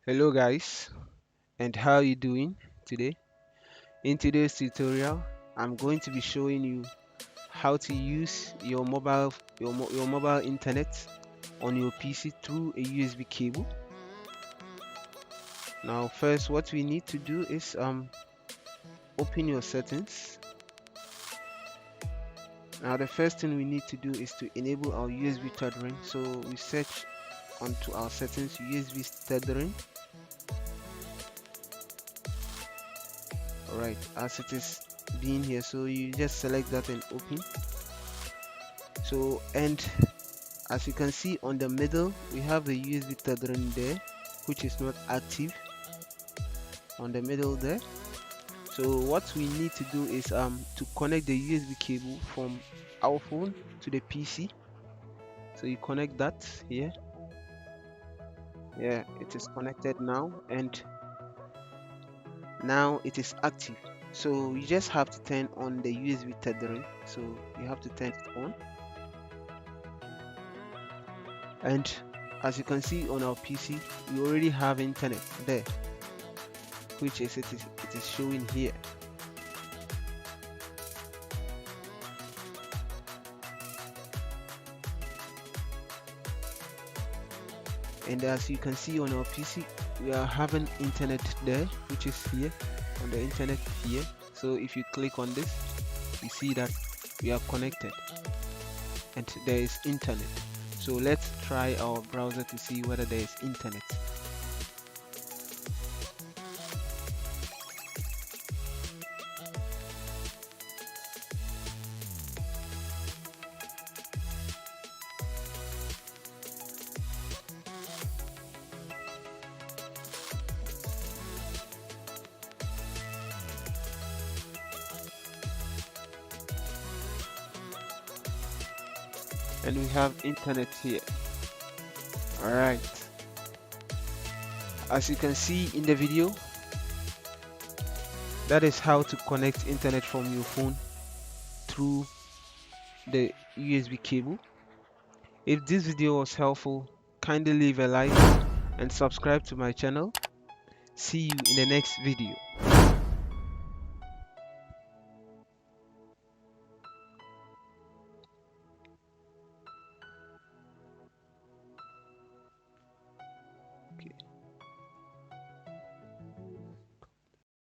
Hello guys, and how are you doing today? In today's tutorial, I'm going to be showing you how to use your mobile internet on your PC through a USB cable. Now first what we need to do is open your settings. Now the first thing we need to do is to enable our USB tethering. So we search onto our settings USB tethering. Alright, as it is being here, so you just select that and open. So, and as you can see on the middle we have the USB tethering there, which is not active on the middle there. So what we need to do is to connect the USB cable from our phone to the PC. So you connect that here. Yeah, it is connected now, and now it is active. So you just have to turn on the USB tethering. So you have to turn it on, and as you can see on our PC we already have internet there, which is it is showing here. And as you can see on our PC we are having internet there, which is here on the internet here. So if you click on this, you see that we are connected and there is internet. So let's try our browser to see whether there is internet. And we have internet here. Alright, as you can see in the video, that is how to connect internet from your phone through the USB cable. If this video was helpful, kindly leave a like and subscribe to my channel. See you in the next video.